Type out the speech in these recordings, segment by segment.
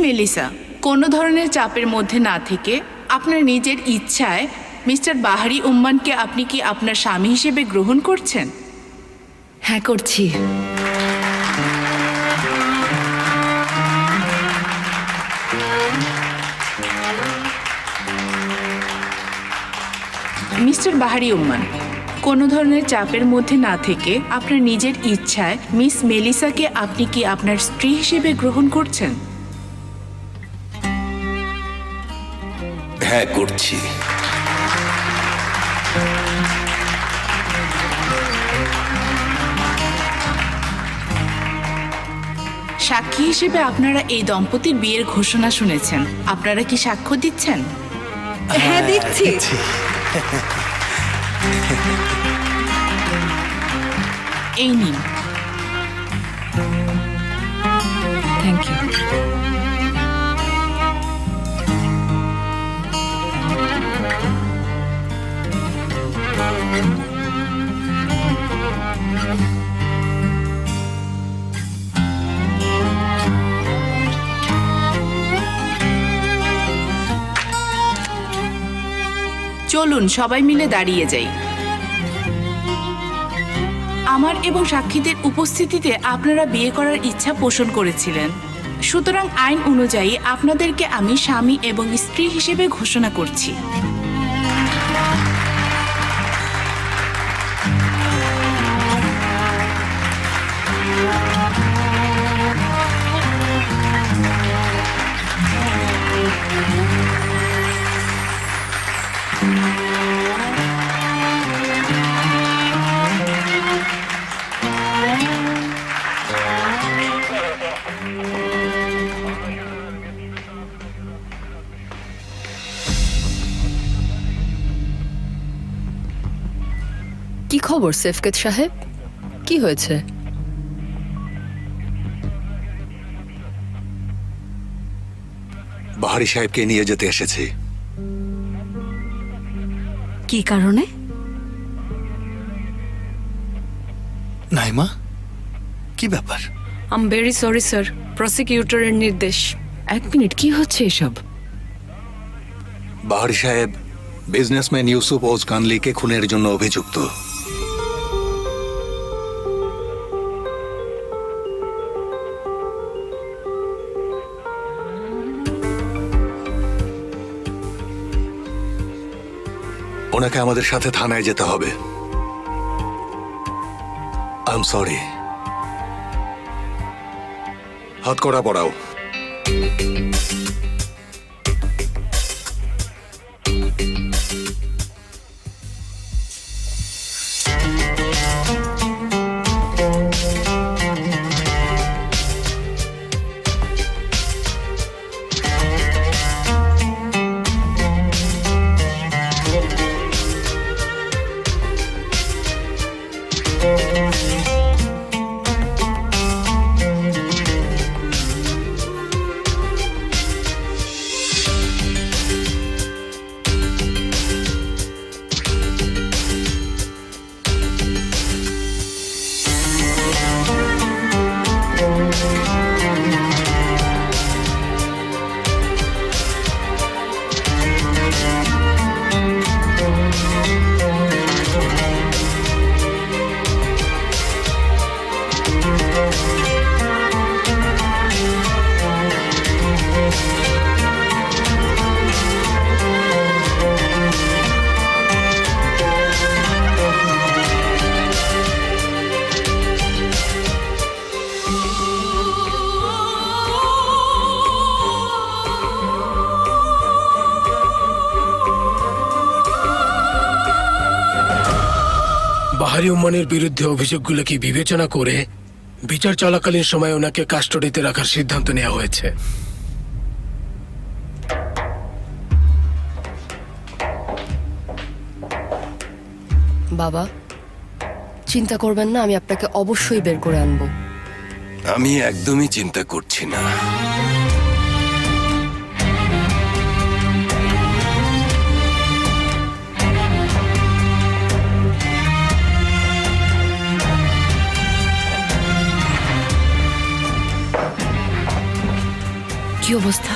Melissa, কোনো ধরনের চাপের মধ্যে না থেকে আপনার নিজের ইচ্ছায় মিস্টার বাহারি উম্মানকে আপনি কি আপনার স্বামী হিসেবে গ্রহণ করছেন? হ্যাঁ, করছি। মিস্টার বাহারি উম্মান, কোনো ধরনের চাপের মধ্যে না থেকে আপনার নিজের ইচ্ছায় মিস মেলিসাকে আপনি কি আপনার স্ত্রী হিসেবে গ্রহণ করছেন? হ্যাঁ, করছি। সাক্ষী হিসেবে আপনারা এই দম্পতির বিয়ের ঘোষণা শুনেছেন। আপনারা কি সাক্ষ্য দিচ্ছেন? হ্যাঁ, দিচ্ছি। এই নিন। Thank you. চলুন সবাই মিলে দাঁড়িয়ে যাই। আমার এবং সাক্ষীদের উপস্থিতিতে আপনারা বিয়ে করার ইচ্ছা পোষণ করেছিলেন, সুতরাং আইন অনুযায়ী আপনাদেরকে আমি স্বামী এবং স্ত্রী হিসেবে ঘোষণা করছি। কি খবর সেফকেত সাহেব? কি হয়েছে? বাহারি সাহেবকে নিয়ে যেতে এসেছি। কি কারণে? নাইমা, কি ব্যাপার? I am very sorry sir, প্রসিকিউটরের নির্দেশ। এক মিনিট, কি হচ্ছে এসব? বাহারি সাহেব বিজনেসম্যান ইউসুফ ওজ কানলিকে খুনের জন্য অভিযুক্ত। ওনাকে আমাদের সাথে থানায় যেতে হবে। I am sorry. হাতকড়া পড়াও। বাহারি উম্মানের বিরুদ্ধে অভিযোগগুলোকে বিবেচনা করে বিচার চলাকালীন সময় ওনাকে কাস্টডিতে রাখার সিদ্ধান্ত নেওয়া হয়েছে। বাবা, চিন্তা করবেন না, আমি আপনাকে অবশ্যই বের করে আনবো। আমি একদমই চিন্তা করছি না। কি অবস্থা?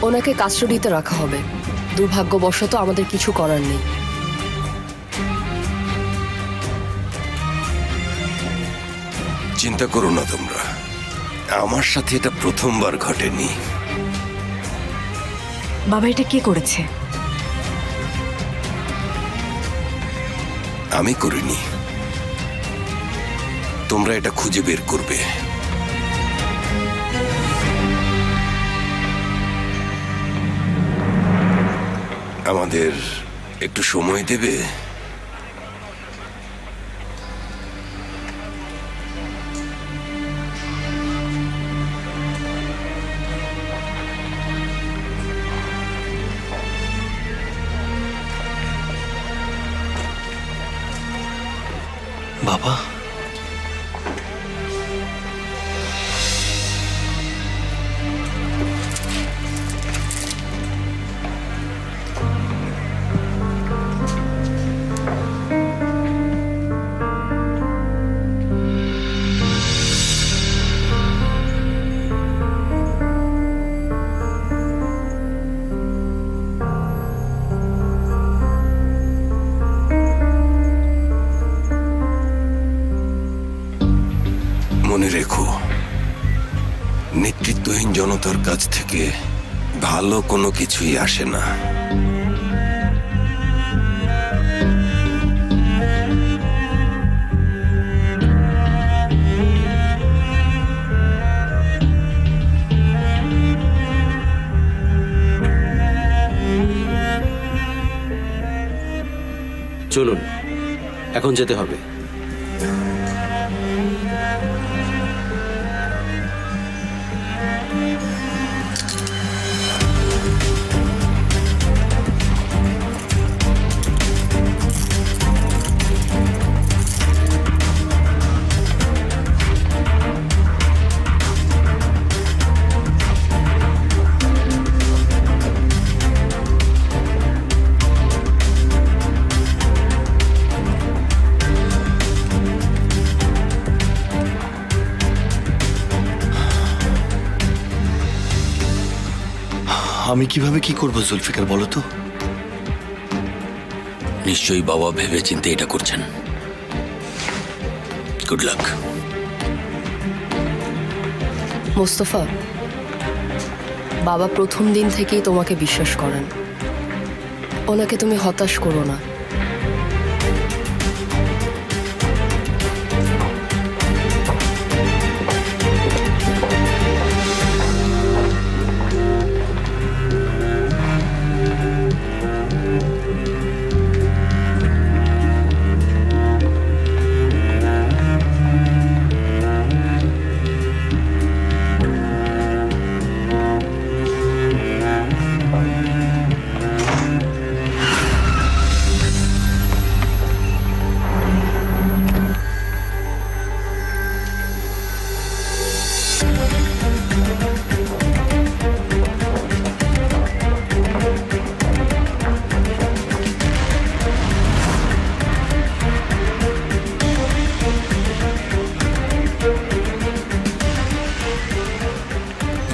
ওনাকে কাস্টডিতে রাখা হবে। দুর্ভাগ্যবশত আমাদের কিছু করার নেই। চিন্তা করো না তোমরা, আমার সাথে এটা প্রথমবার ঘটেনি। বাবা, এটা কে করেছে? আমি করিনি, তোমরা এটা খুঁজে বের করবে। আমাদের একটু সময় দেবে? বাবা, মনে রেখো, নেতৃত্বহীন জনতার কাছ থেকে ভালো কোনো কিছুই আসে না। চলুন, এখন যেতে হবে। আমি কিভাবে কি করব জুলফিকার, বলো তো? নিশ্চয়ই বাবা ভেবেচিন্তে এটা করছেন। Good luck. মোস্তফা, বাবা প্রথম দিন থেকেই তোমাকে বিশ্বাস করেন। ওনাকে তুমি হতাশ করো না।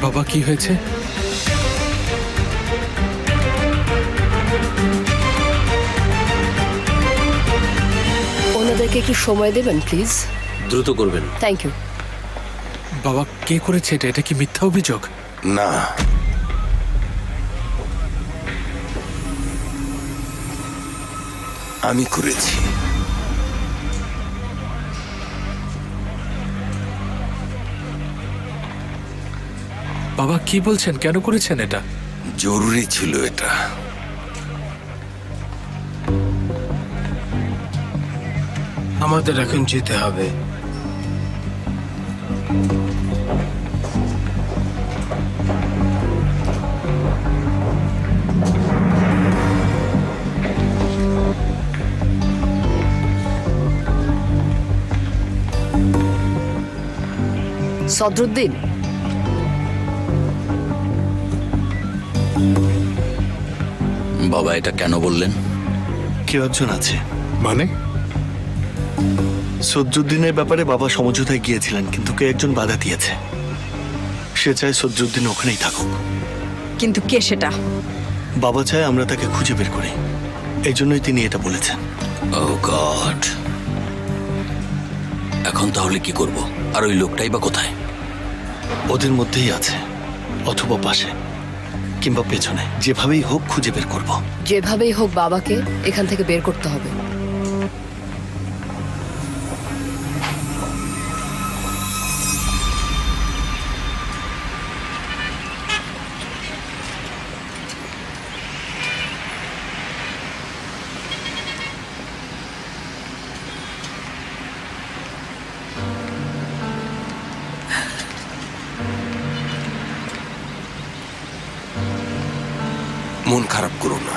বাবা, কি হয়েছে? ওনাদেরকে একটু সময় দেবেন প্লিজ। দ্রুত করবেন। Thank you. বাবা, কে করেছে এটা? এটা কি মিথ্যা অভিযোগ? না, আমি করেছি। বাবা, কি বলছেন? কেন করেছেন এটা? জরুরি ছিল এটা। আমাদের এখন যেতে হবে। সদরুদ্দিন, বাবা এটা কেন বললেন? কেউ একজন আছে। মানে? সজ্জুদ্দিনের ব্যাপারে বাবা সমঝোতায় গিয়েছিলেন, কিন্তু কেউ একজন বাধা দিয়েছে। সে চায় সদরুদ্দিন ওখানেই থাকুক। কিন্তু কে সেটা? বাবা চায় আমরা তাকে খুঁজে বের করি, এই জন্যই তিনি এটা বলেছেন। ও গড, এখন তাহলে কি করব? আর ওই লোকটাই বা কোথায়? ওদের মধ্যেই আছে, অথবা পাশে কিংবা পেছনে, যেভাবেই হোক খুঁজে বের করব। যেভাবেই হোক বাবাকে এখান থেকে বের করতে হবে। মন খারাপ করো না।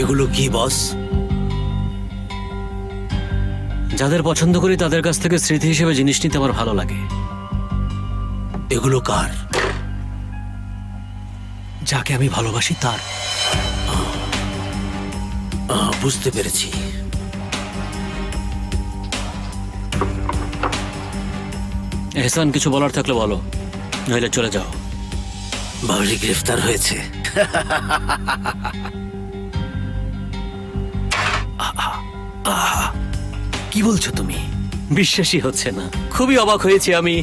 এগুলো কি বস? যাদের পছন্দ করি তাদের কাছ থেকে স্মৃতি হিসেবে জিনিস নিতে আমার ভালো লাগে। এগুলো কার? যাকে আমি ভালোবাসি তার। বুঝতে পেরেছি। এহসান, কিছু বলার থাকলে বলো, নইলে চলে যাও। বাবরি গ্রেফতার হয়েছে। কি বলছো তুমি? বিশ্বাসই হচ্ছে না, খুবই অবাক হয়েছি আমি।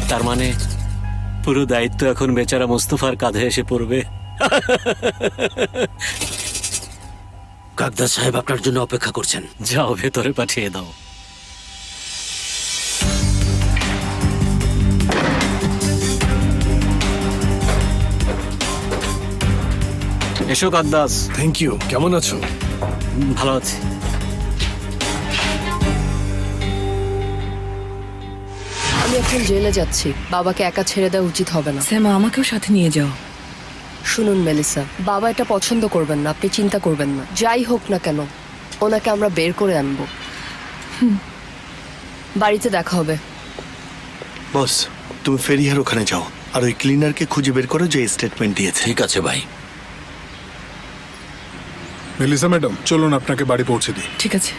তার মানে পুরো দায়িত্ব এখন বেচারা মুস্তফার কাঁধে এসে পড়বে। কাকদার সাহেব আপনার জন্য অপেক্ষা করছেন, যাও ভেতরে পাঠিয়ে দাও। এসো কাকদাস। Thank you. কেমন আছো? ভালো আছি। আমি এখন জেলে যাচ্ছি, বাবাকে একা ছেড়ে দেওয়া উচিত হবে না। শ্যামা, আমাকেও সাথে নিয়ে যাও। শুনুন মেলিসা, বাবা এটা পছন্দ করবেন না, আপনি চিন্তা করবেন না। যাই হোক না কেন ওনাকে আমরা বের করে আনবো। বাড়িতে দেখা হবে। বস, তুমি ফেরিয়ার ওখানে যাও আর ওই ক্লিনারকে খুঁজে বের করো যে স্টেটমেন্ট দিয়েছে। ঠিক আছে ভাই। মেলিসা ম্যাডাম, চলুন আপনাকে বাড়ি পৌঁছে দিই। ঠিক আছে।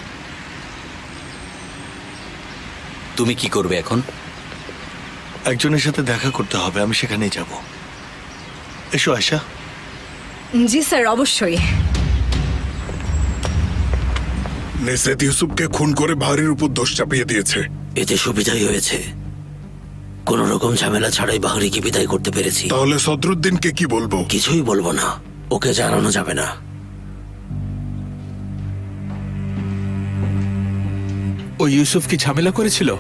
তুমি কি করবে এখন? একজনের সাথে দেখা করতে হবে, আমি সেখানেই যাব। এসো আয়শা। জি স্যার, অবশ্যই। নেসেত ইউসুফকে খুন করে বাহারির উপর দোষ চাপিয়ে দিয়েছে। এতে সুবিধাই হয়েছে, কোন রকম ঝামেলা ছাড়াই বাহারিকে বিদায় করতে পেরেছি। তাহলে সদরুদ্দিনকে কি বলবো? কিছুই বলবো না, ওকে জানানো যাবে না। ও ইউসুফ কি ঝামেলা করেছিল?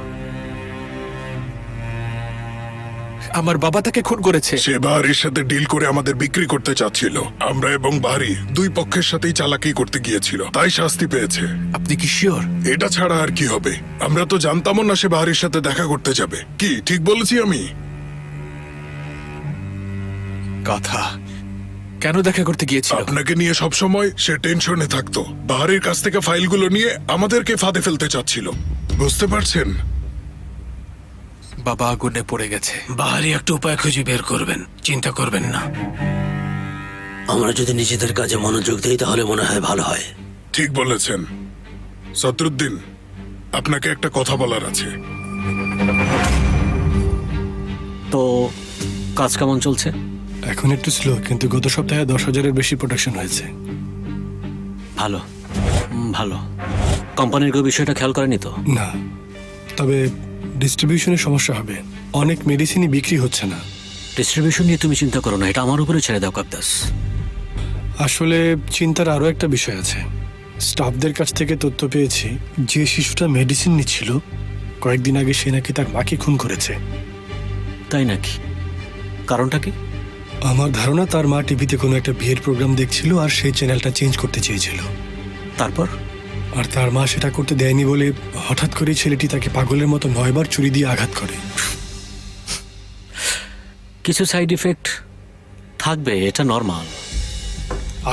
আমার বাবা তাকে খুন করেছে। সে বাহারির সাথে ডিল করে আমাদের বিক্রি করতে চাচ্ছিল। আমরা এবং বাহারি দুই পক্ষের সাথেই চালাকি করতে গিয়েছিল, তাই শাস্তি পেয়েছে। আপনি কি শিওর? এটা ছাড়া আর কি হবে? আমরা তো জানতামও না সে বাহারির সাথে দেখা করতে যাবে। কি ঠিক বলেছি আমি? কথা কেন দেখা করতে গিয়েছিল? আপনাকে নিয়ে সবসময় সে টেনশনে থাকতো। বাহারির কাছ থেকে ফাইলগুলো নিয়ে আমাদেরকে ফাঁদে ফেলতে চাচ্ছিল, বুঝতে পারছেন? বাবা আগুনে পড়ে গেছে। বাহারি একটা উপায় খুঁজে বের করবেন, চিন্তা করবেন না। আমরা যদি নিজেদের কাজে মনোযোগ দিই তাহলে মনে হয় ভালো হয়। ঠিক বলেছেন। সদরুদ্দিন, আপনাকে একটা কথা বলার আছে। তো কাজ কেমন চলছে? এখন একটু স্লো, কিন্তু গত সপ্তাহে 10,000-এর বেশি প্রোডাকশন হয়েছে। ভালো, ভালো। কোম্পানির কেউ বিষয়টা খেয়াল করেনি তো? না, তবে ডিস্ট্রিবিউশনের সমস্যা হবে। অনেক মেডিসিনই বিক্রি হচ্ছে না। ডিস্ট্রিবিউশন নিয়ে তুমি চিন্তা করো না, এটা আমার উপরে ছেড়ে দাও কাকদাস। আসলে চিন্তার আরও একটা বিষয় আছে। স্টাফদের কাছ থেকে তথ্য পেয়েছি যে শিশুটা মেডিসিন নিচ্ছিল কয়েকদিন আগে সে নাকি তার মাকে খুন করেছে। তাই নাকি? কারণটা কি? আমার ধারণা তার মা টিভিতে কোনো একটা বিয়ের প্রোগ্রাম দেখছিল আর সেই চ্যানেলটা চেঞ্জ করতে চেয়েছিল। তারপর? আর তার মা সেটা করতে দেয়নি বলে হঠাৎ করে ছেলেটি তাকে পাগলের মতো 9 বার ছুরি দিয়ে আঘাত করে। কিছু সাইড ইফেক্ট থাকবে, এটা নর্মাল।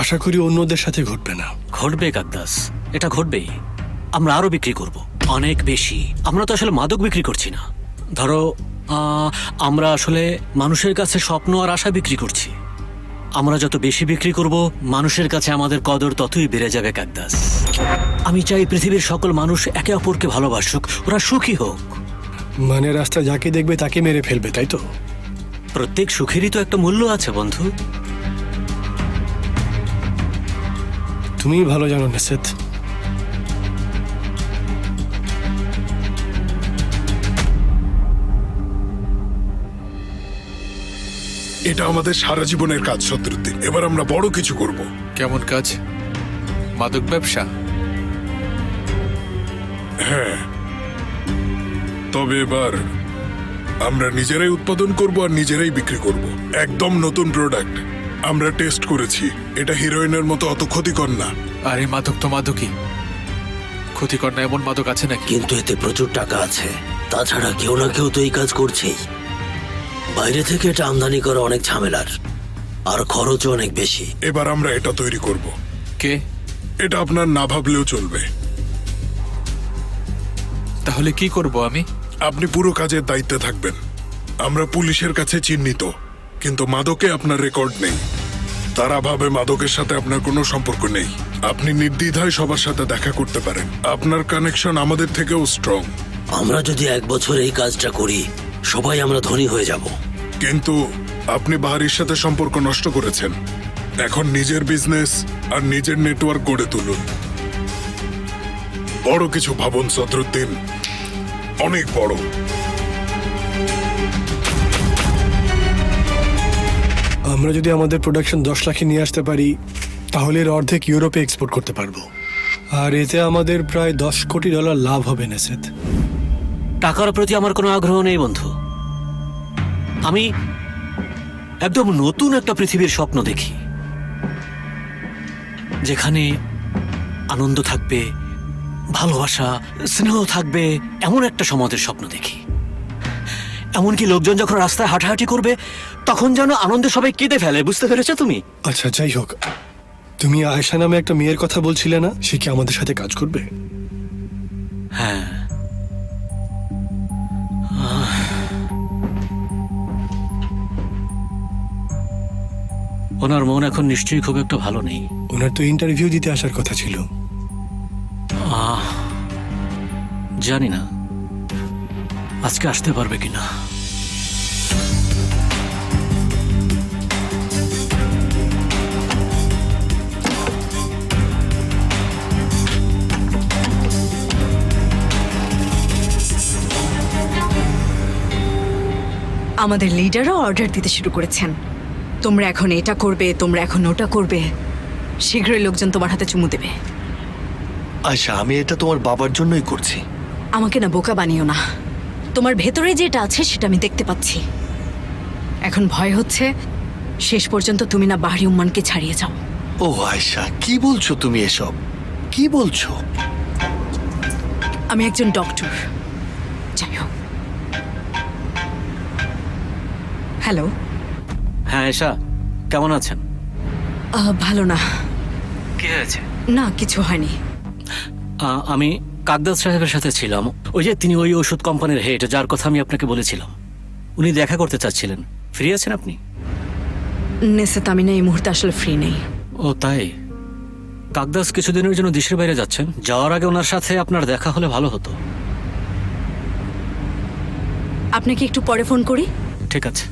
আশা করি অন্যদের সাথে ঘটবে না। ঘটবে কাকদাস, এটা ঘটবেই। আমরা আরো বিক্রি করব, অনেক বেশি। আমরা তো আসলে মাদক বিক্রি করছি না। ধরো আমরা আসলে মানুষের কাছে স্বপ্ন আর আশা বিক্রি করছি। আমরা যত বেশি বিক্রি করব, মানুষের কাছে আমাদের কদর ততই বেড়ে যাবে কাকদাস। আমি চাই পৃথিবীর সকল মানুষ একে অপরকে ভালোবাসুক, ওরা সুখী হোক। মানে রাস্তা যাকে দেখবে তাকে মেরে ফেলবে, তাই তো? প্রত্যেক সুখেরই তো একটা মূল্য আছে বন্ধু। তুমিই ভালো জানো নেসেত। এটা আমাদের সারা জীবনের কাজ সদরুদ্দিন। এবার আমরা বড় কিছু করব। কেমন কাজ? মাদক ব্যবসা? হ্যাঁ, তবে এবার আমরা নিজেরাই উৎপাদন করব আর নিজেরাই বিক্রি করব। একদম নতুন প্রোডাক্ট। আমরা টেস্ট করেছি, এটা হিরোইনের মতো অত ক্ষতিকর না। আরে মাদক তো মাদকই, ক্ষতিকর না এমন মাদক আছে নাকি? কিন্তু এতে প্রচুর টাকা আছে। তাছাড়া কেউ না কেউ তো এই কাজ করছেই। বাইরে থেকে এটা আমদানি করা অনেক ঝামেলার, আর খরচও অনেক বেশি। এবার আমরা এটা তৈরি করব। কে? এটা আপনার না ভাবলেও চলবে। তাহলে কি করব আমি? আপনি পুরো কাজের দায়িত্বে থাকবেন। আমরা পুলিশের কাছে চিহ্নিত, কিন্তু মাদকে আপনার রেকর্ড নেই। তারা ভাবে মাদকের সাথে আপনার কোনো সম্পর্ক নেই। আপনি নির্দ্বিধায় সবার সাথে দেখা করতে পারেন। আপনার কানেকশন আমাদের থেকেও স্ট্রং। আমরা যদি 1 বছর এই কাজটা করি, সবাই আমরা ধনী হয়ে যাব। কিন্তু আপনি বাহারির সাথে সম্পর্ক নষ্ট করেছেন। এখন নিজের বিজনেস আর নিজের নেটওয়ার্ক গড়ে তুলুন। বড় কিছু ভাবুন সদরুদ্দিন, অনেক বড়। আমরা যদি আমাদের প্রোডাকশন 10 লাখে নিয়ে আসতে পারি, তাহলে এর অর্ধেক ইউরোপে এক্সপোর্ট করতে পারবো। আর এতে আমাদের প্রায় $10 কোটি লাভ হবে নেসেত। টাকার প্রতি আমার কোনো আগ্রহ নেই বন্ধু। আমি একদম নতুন একটা পৃথিবীর স্বপ্ন দেখি, যেখানে আনন্দ থাকবে, ভালোবাসা, স্নেহ থাকবে। এমন একটা সমাজের স্বপ্ন দেখি। এমনকি লোকজন যখন রাস্তায় হাঁটাহাঁটি করবে, তখন যেন আনন্দে সবাই কেঁদে ফেলে। বুঝতে পেরেছো তুমি? আচ্ছা, যাই হোক, তুমি আয়েশা নামে একটা মেয়ের কথা বলছিলে না? সে কি আমাদের সাথে কাজ করবে? হ্যাঁ। ওনার মন এখন নিশ্চয়ই খুব একটা ভালো নেই। ওনার তো ইন্টারভিউ দিতে আসার কথা ছিল। জানি না আজকে আসতে পারবে কিনা। আমাদের লিডারও অর্ডার দিতে শুরু করেছেন। তোমরা এখন এটা করবে, তোমরা এখন ওটা করবে। শীঘ্রই লোকজন তোমার হাতে চুমু দেবে। আয়শা, আমি এটা তোমার বাবার জন্যই করছি। আমাকে না বোকা বানিও না। তোমার ভেতরে যেটা আছে সেটা আমি দেখতে পাচ্ছি। এখন ভয় হচ্ছে শেষ পর্যন্ত তুমি না বাহরি উম্মানকে ছাড়িয়ে যাও। ও আয়শা, কি বলছো তুমি এসব? কি বলছো? আমি একজন ডক্টর। যাই হোক। হ্যালো। হ্যাঁ এশা, কেমন আছেন? ভালো না। কি হয়েছে? না, কিছু হয়নি। আমি কাকদাস সাহেবের সাথে ছিলাম। ওই যে তিনি ওই ওষুধ কোম্পানির হেড, যার কথা আমি আপনাকে বলেছিলাম। উনি দেখা করতে চাচ্ছিলেন। ফ্রি আছেন আপনি? নেসেত, আমি না এই মুহূর্তে আসলে ফ্রি নেই। ও তাই? কাকদাস কিছুদিনের জন্য দেশের বাইরে যাচ্ছেন। যাওয়ার আগে ওনার সাথে আপনার দেখা হলে ভালো হতো। আপনাকে একটু পরে ফোন করি। ঠিক আছে।